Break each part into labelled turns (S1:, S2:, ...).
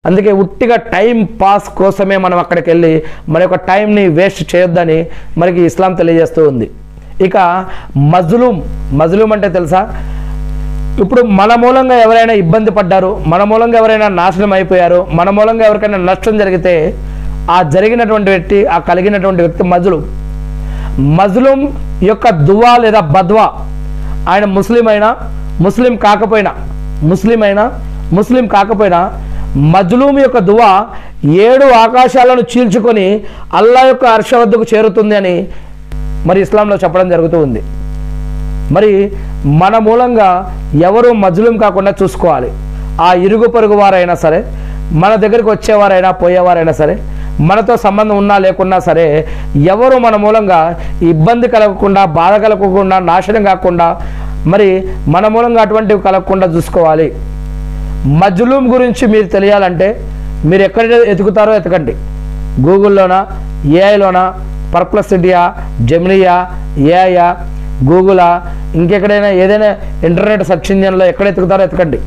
S1: అందుకే ఉట్టిగా time pass కోసమే మనం అక్కడికి వెళ్ళి మన యొక్క టైంని వేస్ట్ చేయొద్దని మనకి ఇస్లాం తెలియజేస్తూ ఉంది. ఇక మజ్లూమ్ అంటే తెలుసా? ఇప్పుడు మన మూలంగా ఎవరైనా ఇబ్బంది పడ్డారు, మన మూలంగా ఎవరైనా నాశనం అయిపోయారు, మన మూలంగా ఎవరికైనా నష్టం జరిగితే ఆ జరిగినటువంటి వ్యక్తి, ఆ కలిగినటువంటి వ్యక్తి మజ్లూమ్ యొక్క దువా లేదా బద్వా, ఆయన ముస్లిం కాకపోయినా మజ్లూమ్ యొక్క దువా 7 ఆకాశాలను చీల్చుకొని అల్లా యొక్క అర్ష వద్దకు చేరుతుంది అని మరి ఇస్లాంలో చెప్పడం జరుగుతూ ఉంది. మరి మన మూలంగా ఎవరు మజ్లూమ్ కాకుండా చూసుకోవాలి. ఆ ఇరుగు పొరుగు వారైనా సరే, మన దగ్గరికి వచ్చేవారైనా పోయేవారైనా సరే, మనతో సంబంధం ఉన్నా లేకున్నా సరే, ఎవరు మన మూలంగా ఇబ్బంది కలగకుండా, బాధ కలగకుండా, నాశనం కాకుండా, మరి మన మూలంగా అటువంటివి కలగకుండా చూసుకోవాలి. మజ్లూమ్ గురించి మీరు తెలియాలంటే మీరు ఎక్కడ ఎతుకుతారో ఎతకండి. గూగుల్లోనా, ఏఐలోనా, పర్ప్లెక్సిటీయా, జెమినియా, ఏఐయా, గూగులా, ఇంకెక్కడైనా ఏదైనా ఇంటర్నెట్ సెర్చ్ ఇంజిన్లో ఎక్కడ ఎతుకుతారో ఎతకండి.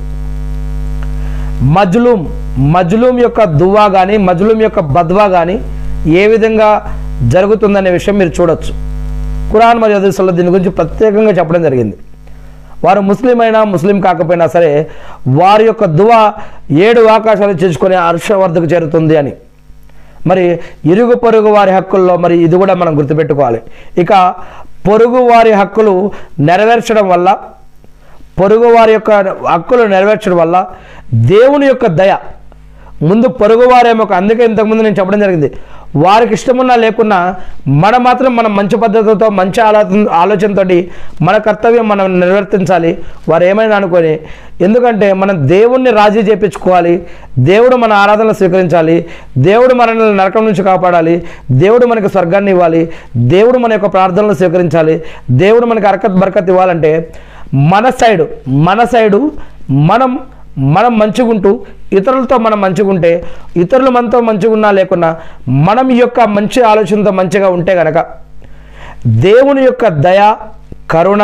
S1: మజ్లూమ్ యొక్క దువా కానీ, మజ్లూమ్ యొక్క బద్వా కానీ ఏ విధంగా జరుగుతుందనే విషయం మీరు చూడొచ్చు. ఖురాన్ మరియు హదీసుల్లో దీని గురించి ప్రత్యేకంగా చెప్పడం జరిగింది. వారు ముస్లిం కాకపోయినా సరే వారి యొక్క దువా 7 ఆకాశాలు చేర్చుకొని అర్ష వద్దకు చేరుతుంది అని. మరి ఇరుగు పొరుగు వారి హక్కుల్లో మరి ఇది కూడా మనం గుర్తుపెట్టుకోవాలి. ఇక పొరుగు వారి హక్కులు నెరవేర్చడం వల్ల దేవుని యొక్క దయ ముందు పొరుగువారేమో, అందుకే ఇంతకుముందు నేను చెప్పడం జరిగింది, వారికి ఇష్టమున్నా లేకున్నా మనం మంచి పద్ధతితో, మంచి ఆలోచనతో మన కర్తవ్యం మనం నిర్వర్తించాలి. వారు ఏమైనా అనుకొని, ఎందుకంటే మనం దేవుణ్ణి రాజీ చేయించుకోవాలి, దేవుడు మన ఆరాధనలు స్వీకరించాలి, దేవుడు మనల్ని నరకం నుంచి కాపాడాలి, దేవుడు మనకి స్వర్గాన్ని ఇవ్వాలి, దేవుడు మన యొక్క ప్రార్థనలు స్వీకరించాలి, దేవుడు మనకి బరకత్ ఇవ్వాలంటే మన సైడు మనం మంచిగుంటూ ఇతరులతో మనం మంచిగుంటే, ఇతరులు మనతో మంచిగున్నా లేకున్నా మనం ఈ యొక్క మంచి ఆలోచనతో మంచిగా ఉంటే గనక దేవుని యొక్క దయ, కరుణ,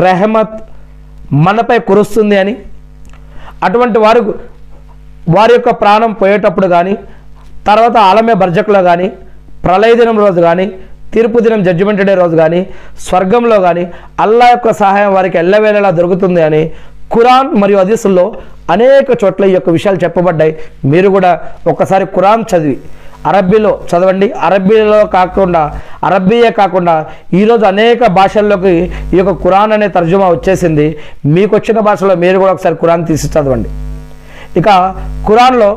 S1: రెహమత్ మనపై కురుస్తుంది అని, అటువంటి వారి యొక్క ప్రాణం పోయేటప్పుడు కానీ, తర్వాత ఆలమే బర్జక్లో కానీ, ప్రళయ దినం రోజు కానీ, తీర్పు దినం జడ్జిమెంట్ డే రోజు కానీ, స్వర్గంలో కానీ అల్లా యొక్క సహాయం వారికి ఎల్లవేళలా దొరుకుతుంది అని ఖురాన్ మరియు హదీసుల్లో అనేక చోట్ల ఈ యొక్క విషయాలు చెప్పబడ్డాయి. మీరు కూడా ఒక్కసారి ఖురాన్ చదివి అరబ్బీలో చదవండి. అరబ్బీయే కాకుండా ఈరోజు అనేక భాషల్లోకి ఈ యొక్క ఖురాన్ అనే తర్జుమా వచ్చేసింది. మీకు వచ్చిన భాషలో మీరు కూడా ఒకసారి ఖురాన్ తీసి చదవండి. ఇక ఖురాన్లో